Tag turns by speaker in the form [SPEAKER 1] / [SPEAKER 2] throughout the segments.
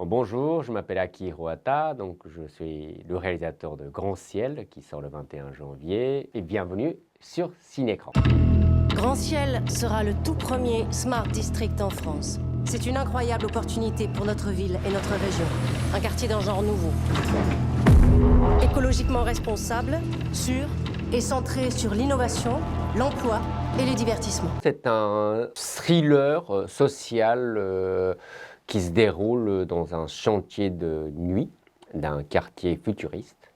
[SPEAKER 1] Bonjour, je m'appelle Aki Hirohata, donc je suis le réalisateur de Grand Ciel qui sort le 21 janvier et bienvenue sur Cinécran.
[SPEAKER 2] Grand Ciel sera le tout premier Smart District en France. C'est une incroyable opportunité pour notre ville et notre région. Un quartier d'un genre nouveau. Écologiquement responsable, sûr et centré sur l'innovation, l'emploi et les divertissements.
[SPEAKER 1] C'est un thriller social qui se déroule dans un chantier de nuit d'un quartier futuriste.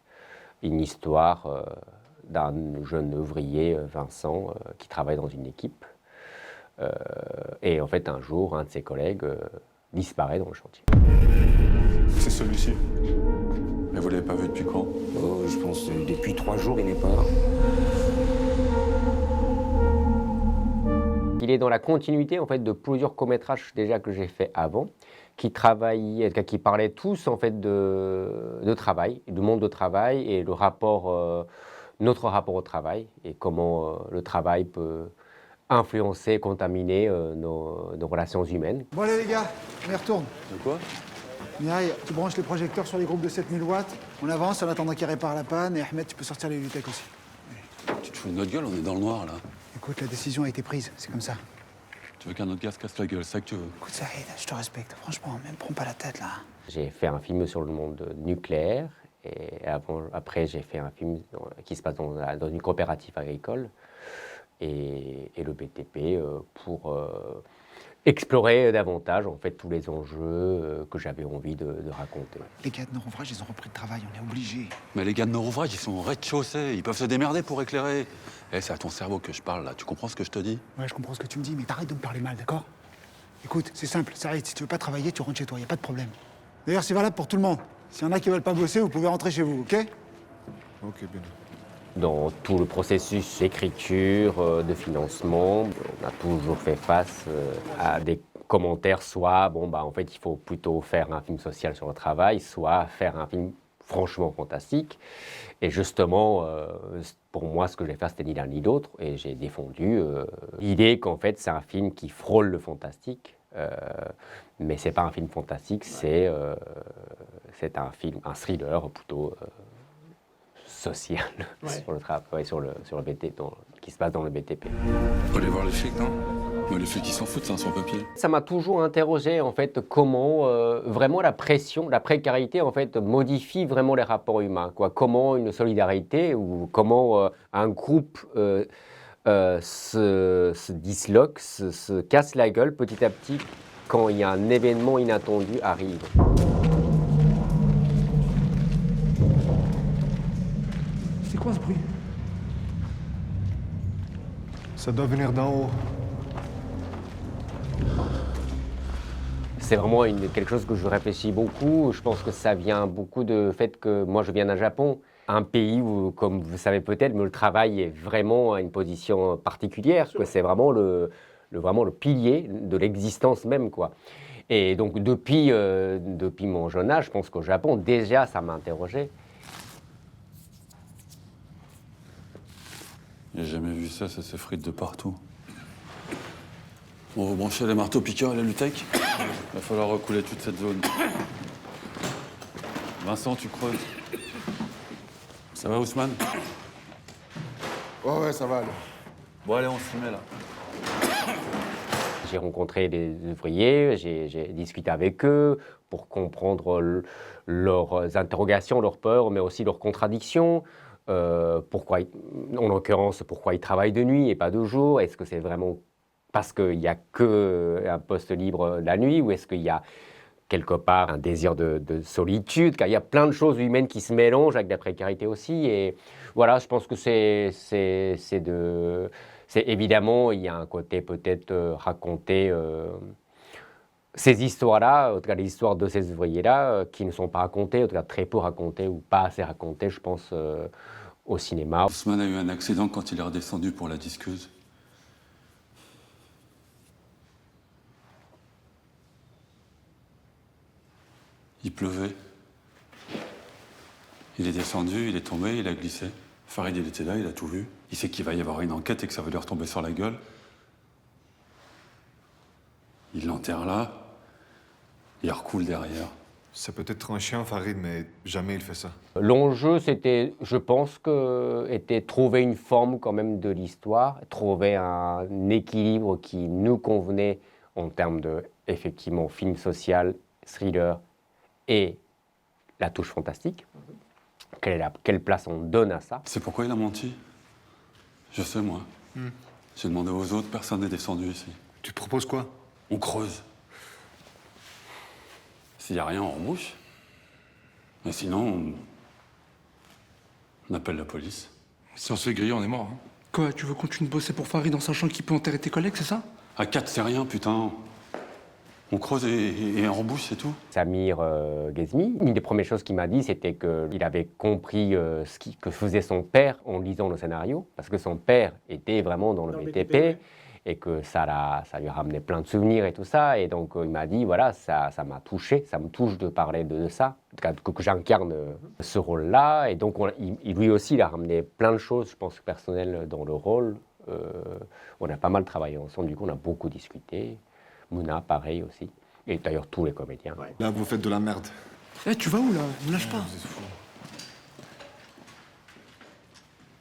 [SPEAKER 1] Une histoire d'un jeune ouvrier, Vincent, qui travaille dans une équipe. Et en fait, un jour, un de ses collègues disparaît dans le chantier.
[SPEAKER 3] C'est celui-ci. Mais vous l'avez pas vu depuis quand?
[SPEAKER 4] Je pense depuis 3 jours, il n'est pas.
[SPEAKER 1] Il est dans la continuité en fait de plusieurs courts-métrages déjà que j'ai fait avant, qui parlaient tous en fait de travail, du monde du travail et notre rapport au travail et comment le travail peut influencer, contaminer nos relations humaines.
[SPEAKER 5] Bon allez les gars, on y retourne.
[SPEAKER 3] De quoi?
[SPEAKER 5] Mireille, tu branches les projecteurs sur les groupes de 7000 watts. On avance en attendant qu'il répare la panne. Et Ahmed, tu peux sortir les lutecs aussi.
[SPEAKER 3] Tu te fous de notre gueule, on est dans le noir là.
[SPEAKER 5] Écoute, la décision a été prise, c'est comme ça.
[SPEAKER 3] Tu veux qu'un autre gars se casse la gueule, c'est ça que tu veux?
[SPEAKER 5] Écoute Saïd, je te respecte. Franchement, même prends pas la tête là.
[SPEAKER 1] J'ai fait un film sur le monde nucléaire et après j'ai fait un film qui se passe dans une coopérative agricole et le BTP pour explorer davantage en fait tous les enjeux que j'avais envie de raconter.
[SPEAKER 5] Les gars de nos ouvrages, ils ont repris le travail, on est obligés.
[SPEAKER 3] Mais les gars de nos ouvrages, ils sont au rez-de-chaussée, ils peuvent se démerder pour éclairer. Eh, c'est à ton cerveau que je parle là, tu comprends ce que je te dis?
[SPEAKER 5] Ouais, je comprends ce que tu me dis, mais t'arrêtes de me parler mal, d'accord? Écoute, c'est simple, Saïd, si tu veux pas travailler, tu rentres chez toi, y a pas de problème. D'ailleurs, c'est valable pour tout le monde. S'il y en a qui veulent pas bosser, vous pouvez rentrer chez vous, ok?
[SPEAKER 3] Ok, bien.
[SPEAKER 1] Dans tout le processus d'écriture, de financement, on a toujours fait face à des commentaires, soit en fait il faut plutôt faire un film social sur le travail, soit faire un film franchement fantastique. Et justement, pour moi, ce que je vais faire, c'était ni l'un ni l'autre, et j'ai défendu l'idée qu'en fait c'est un film qui frôle le fantastique, mais c'est pas un film fantastique, c'est un thriller plutôt social sur le travail, sur le BTP, qui se passe dans le BTP.
[SPEAKER 3] Faut aller voir les flics, non? Mais les flics, ils s'en foutent, c'est un sans-papier.
[SPEAKER 1] Ça m'a toujours interrogé en fait comment vraiment la pression, la précarité en fait modifie vraiment les rapports humains, quoi. Comment une solidarité ou comment un groupe se disloque, se casse la gueule petit à petit quand il y a un événement inattendu arrive.
[SPEAKER 5] C'est quoi ce bruit?
[SPEAKER 6] Ça doit venir d'en haut.
[SPEAKER 1] C'est vraiment quelque chose que je réfléchis beaucoup. Je pense que ça vient beaucoup du fait que moi je viens d'un Japon, un pays où, comme vous savez peut-être, le travail est vraiment à une position particulière. C'est vraiment vraiment le pilier de l'existence même, quoi. Et donc depuis mon jeune âge, je pense qu'au Japon, déjà ça m'a interrogé.
[SPEAKER 3] J'ai jamais vu ça s'effrite de partout. On va brancher les marteaux-piqueurs et la Lutec. Il va falloir recouler toute cette zone. Vincent, tu creuses. Ça va, Ousmane?
[SPEAKER 6] Ouais, ça va aller.
[SPEAKER 3] Bon, allez, on s'y met là.
[SPEAKER 1] J'ai rencontré des ouvriers, j'ai discuté avec eux pour comprendre leurs interrogations, leurs peurs, mais aussi leurs contradictions. Pourquoi, en l'occurrence, pourquoi ils travaillent de nuit et pas de jour? Est-ce que c'est vraiment parce qu'il n'y a qu'un poste libre la nuit, ou est-ce qu'il y a quelque part un désir de solitude? Car il y a plein de choses humaines qui se mélangent avec la précarité aussi. Et voilà, je pense que c'est évidemment, il y a un côté peut-être raconter ces histoires-là, en tout cas les histoires de ces ouvriers-là, qui ne sont pas racontées, en tout cas très peu racontées ou pas assez racontées, je pense, au cinéma.
[SPEAKER 3] Ousmane a eu un accident quand il est redescendu pour la disqueuse. Il pleuvait. Il est descendu, il est tombé, il a glissé. Farid, il était là, il a tout vu. Il sait qu'il va y avoir une enquête et que ça va lui retomber sur la gueule. Il l'enterre là, il recoule derrière.
[SPEAKER 6] C'est peut-être un chien, Farid, mais jamais il fait ça.
[SPEAKER 1] L'enjeu, c'était, je pense, était trouver une forme quand même de l'histoire, trouver un équilibre qui nous convenait en termes de, effectivement, film social, thriller et la touche fantastique. Quelle place on donne à ça?
[SPEAKER 3] C'est pourquoi il a menti? Je sais, moi. J'ai demandé aux autres, personne n'est descendu ici.
[SPEAKER 6] Tu te proposes quoi?
[SPEAKER 3] On creuse. S'il n'y a rien, on rebouche. Mais sinon, on appelle la police.
[SPEAKER 7] Si on se fait griller, on est mort. Hein.
[SPEAKER 8] Quoi, tu veux continuer de bosser pour Farid en sachant qu'il peut enterrer tes collègues, c'est ça?
[SPEAKER 3] À 4, c'est rien, putain. On creuse et on rebouche, c'est tout.
[SPEAKER 1] Samir Ghezmi, une des premières choses qu'il m'a dit, c'était qu'il avait compris que faisait son père en lisant le scénario, parce que son père était vraiment dans le BTP,
[SPEAKER 5] ouais.
[SPEAKER 1] et que ça lui ramenait plein de souvenirs et tout ça. Et donc il m'a dit, voilà, ça m'a touché, ça me touche de parler de ça, que j'incarne ce rôle-là. Et donc lui aussi, il a ramené plein de choses, je pense, personnelles dans le rôle. On a pas mal travaillé ensemble, du coup on a beaucoup discuté. Mouna, pareil aussi. Et d'ailleurs, tous les comédiens.
[SPEAKER 5] Ouais.
[SPEAKER 6] Là, vous faites de la merde.
[SPEAKER 8] Eh, tu vas où, là? Ne lâche pas.
[SPEAKER 6] Vous êtes fous.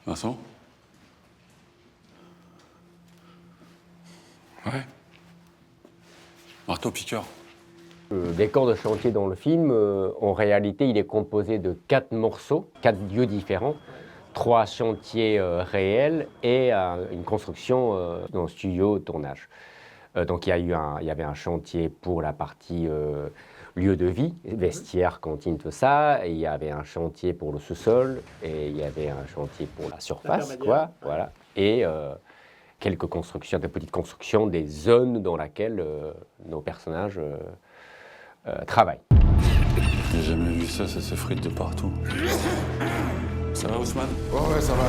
[SPEAKER 3] Vincent?
[SPEAKER 7] Ouais.
[SPEAKER 3] Marteau-piqueur.
[SPEAKER 1] Le décor de chantier dans le film, en réalité, il est composé de 4 morceaux, 4 lieux différents, 3 chantiers réels et une construction dans le studio de tournage. Donc il y avait un chantier pour la partie lieu de vie, vestiaire, cantine, tout ça. Et il y avait un chantier pour le sous-sol et il y avait un chantier pour la surface, quoi. Voilà. Et quelques constructions, des petites constructions, des zones dans lesquelles nos personnages travaillent.
[SPEAKER 3] J'ai jamais vu ça s'effrite de partout. Ça va, Ousmane?
[SPEAKER 7] Ouais, ça va.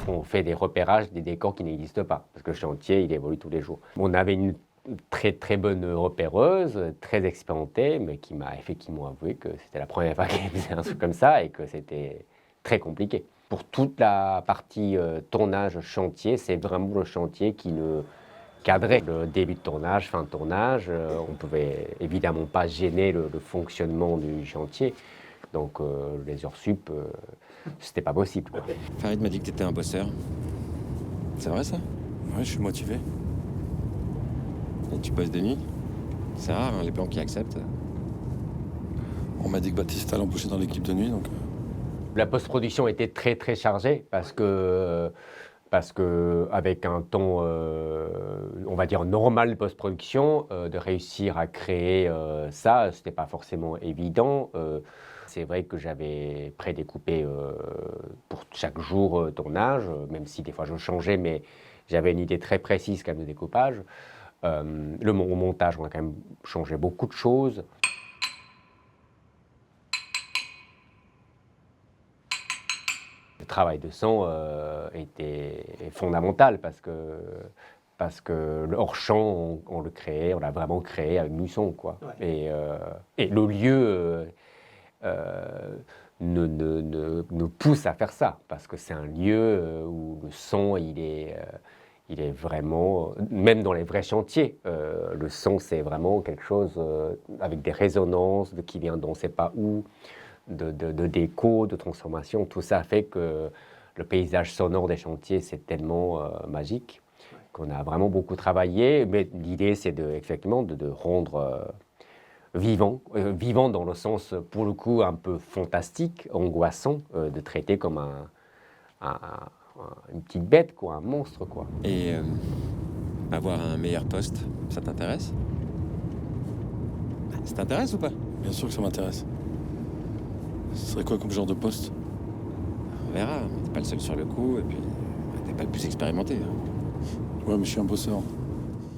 [SPEAKER 1] On fait des repérages des décors qui n'existent pas, parce que le chantier, il évolue tous les jours. On avait une très très bonne repéreuse, très expérimentée, mais qui m'a effectivement avoué que c'était la première fois qu'elle faisait un truc comme ça et que c'était très compliqué. Pour toute la partie tournage chantier, c'est vraiment le chantier qui le cadrait. Le début de tournage, fin de tournage, on ne pouvait évidemment pas gêner le fonctionnement du chantier. Donc les heures sup, c'était pas possible, quoi.
[SPEAKER 4] Farid m'a dit que t'étais un bosseur. C'est vrai ça?
[SPEAKER 3] Ouais, je suis motivé.
[SPEAKER 4] Et tu bosses de nuit? C'est rare, hein, les blancs qui acceptent.
[SPEAKER 3] On m'a dit que Baptiste allait embaucher dans l'équipe de nuit, donc...
[SPEAKER 1] La post-production était très très chargée parce que avec un temps, on va dire normal de post-production, de réussir à créer ça, c'était pas forcément évident. C'est vrai que j'avais prédécoupé pour chaque jour tournage, même si des fois je changeais, mais j'avais une idée très précise quand même de découpage. Au montage, on a quand même changé beaucoup de choses. Le travail de son était fondamental parce que le hors-champ, on le créait, on l'a vraiment créé avec Muson, quoi. Ouais. Et le lieu nous pousse à faire ça, parce que c'est un lieu où le son, il est vraiment, même dans les vrais chantiers, le son, c'est vraiment quelque chose avec des résonances, qui vient d'on ne sait pas où, de déco, de transformation. Tout ça fait que le paysage sonore des chantiers, c'est tellement magique qu'on a vraiment beaucoup travaillé. Mais l'idée, c'est effectivement de rendre vivant dans le sens, pour le coup, un peu fantastique, angoissant, de traiter comme une petite bête, quoi, un monstre, quoi.
[SPEAKER 4] Et avoir un meilleur poste, ça t'intéresse? Ça t'intéresse ou pas?
[SPEAKER 3] Bien sûr que ça m'intéresse. Ce serait quoi comme genre de poste?
[SPEAKER 4] On verra, t'es pas le seul sur le coup, et puis t'es pas le plus expérimenté. Hein.
[SPEAKER 3] Ouais, mais je suis un bosseur.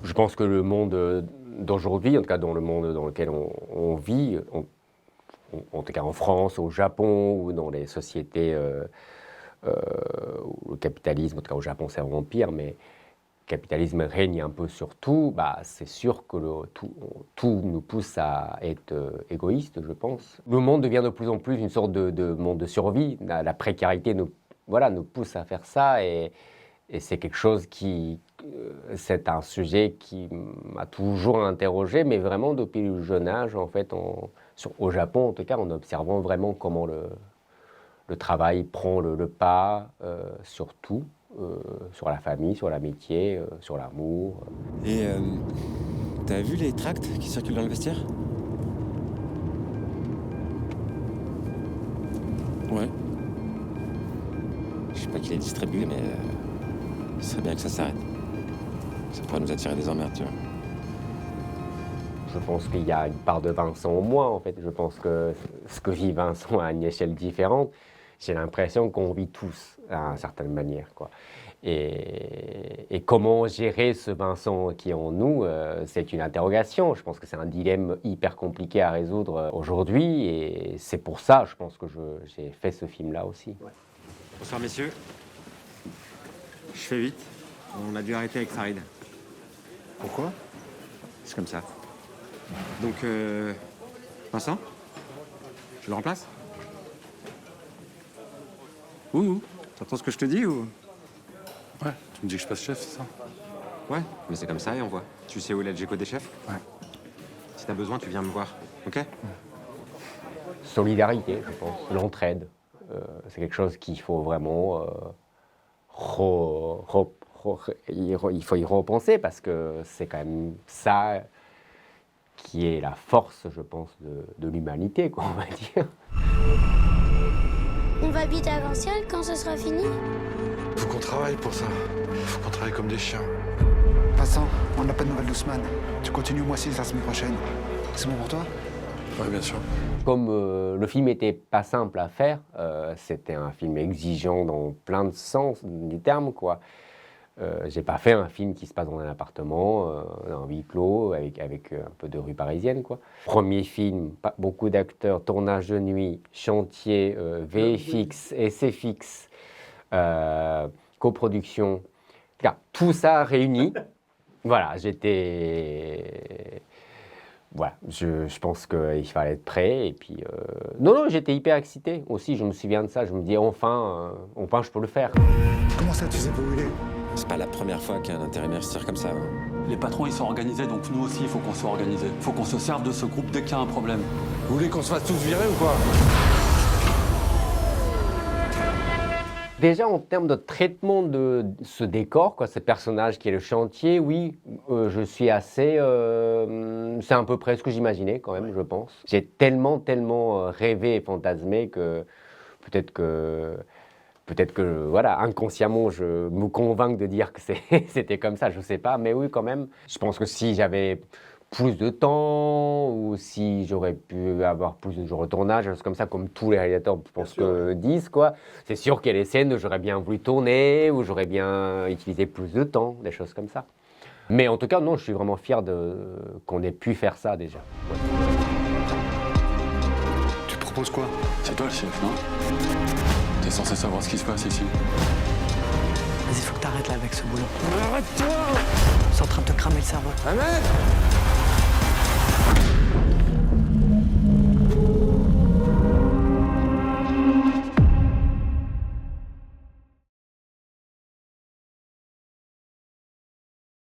[SPEAKER 1] Je pense que le monde d'aujourd'hui, en tout cas dans le monde dans lequel on vit, en tout cas en France, au Japon ou dans les sociétés où le capitalisme, en tout cas au Japon c'est vraiment pire, mais le capitalisme règne un peu sur tout, bah, c'est sûr que tout nous pousse à être égoïstes, je pense. Le monde devient de plus en plus une sorte de monde de survie. La précarité nous pousse à faire ça et c'est quelque chose c'est un sujet qui m'a toujours interrogé, mais vraiment depuis le jeune âge, en fait, au Japon, en tout cas, en observant vraiment comment le travail prend le pas sur tout, sur la famille, sur l'amitié, sur l'amour.
[SPEAKER 4] Et t'as vu les tracts qui circulent dans le vestiaire? Ouais. Je sais pas qui les distribue, mais ce serait bien que ça s'arrête. Ça pourrait nous attirer des emmerdes, tu vois.
[SPEAKER 1] Je pense qu'il y a une part de Vincent en moi, en fait. Je pense que ce que vit Vincent à une échelle différente, j'ai l'impression qu'on vit tous à une certaine manière, quoi. Et comment gérer ce Vincent qui est en nous, c'est une interrogation. Je pense que c'est un dilemme hyper compliqué à résoudre aujourd'hui. Et c'est pour ça, je pense que j'ai fait ce film-là aussi. Ouais.
[SPEAKER 4] Bonsoir, messieurs. Je fais vite. On a dû arrêter avec Farid.
[SPEAKER 6] Pourquoi?
[SPEAKER 4] C'est comme ça. Donc, Vincent, je le remplace? Ouh, t'entends ce que je te dis ou?
[SPEAKER 3] Ouais, tu me dis que je passe chef, c'est ça?
[SPEAKER 4] Ouais, mais c'est comme ça et on voit. Tu sais où est l'Algeco des chefs?
[SPEAKER 3] Ouais.
[SPEAKER 4] Si t'as besoin, tu viens me voir, ok?
[SPEAKER 1] Solidarité, je pense, l'entraide. C'est quelque chose qu'il faut vraiment il faut y repenser parce que c'est quand même ça qui est la force, je pense, de l'humanité, quoi, on va dire.
[SPEAKER 7] On va habiter à Vinciel quand ce sera fini?
[SPEAKER 6] Faut qu'on travaille pour ça. Faut qu'on travaille comme des chiens.
[SPEAKER 5] Vincent, on n'a pas de nouvelles d'Ousmane. Tu continues au mois 6 la semaine prochaine. C'est bon pour toi?
[SPEAKER 3] Ouais, bien sûr.
[SPEAKER 1] Comme le film n'était pas simple à faire, c'était un film exigeant dans plein de sens du terme, quoi. J'ai pas fait un film qui se passe dans un appartement, un huis clos, avec un peu de rue parisienne, quoi. Premier film, beaucoup d'acteurs, tournage de nuit, chantier, VFX, SFX, coproduction, tout ça réuni. Voilà, voilà, je pense qu'il fallait être prêt. Et puis, non, j'étais hyper excité aussi. Je me souviens de ça. Je me dis enfin, je peux le faire.
[SPEAKER 5] Comment ça, tu sais pas où il est?
[SPEAKER 4] C'est pas la première fois qu'un intérimaire se tire comme ça. Hein.
[SPEAKER 3] Les patrons, ils sont organisés, donc nous aussi, il faut qu'on soit organisés. Il faut qu'on se serve de ce groupe dès qu'il y a un problème.
[SPEAKER 6] Vous voulez qu'on se fasse tous virer ou quoi?
[SPEAKER 1] Déjà, en termes de traitement de ce décor, quoi, ce personnage qui est le chantier, oui, je suis assez... c'est à peu près ce que j'imaginais, quand même, je pense. J'ai tellement rêvé et fantasmé que peut-être que, voilà, inconsciemment, je me convainc de dire que c'était comme ça, je sais pas. Mais oui, quand même, je pense que si j'avais plus de temps ou si j'aurais pu avoir plus de jours de tournage, des choses comme ça, comme tous les réalisateurs, je pense que disent, quoi. C'est sûr qu'il y a des scènes où j'aurais bien voulu tourner, où j'aurais bien utilisé plus de temps, des choses comme ça. Mais en tout cas, non, je suis vraiment fier qu'on ait pu faire ça déjà. Ouais.
[SPEAKER 6] Tu proposes quoi?
[SPEAKER 3] C'est toi le chef, non? T'es censé savoir ce qui se passe ici.
[SPEAKER 9] Vas-y, faut que t'arrêtes là avec ce boulot.
[SPEAKER 4] Arrête-toi!
[SPEAKER 9] C'est en train de te cramer le cerveau.
[SPEAKER 4] Ahmed!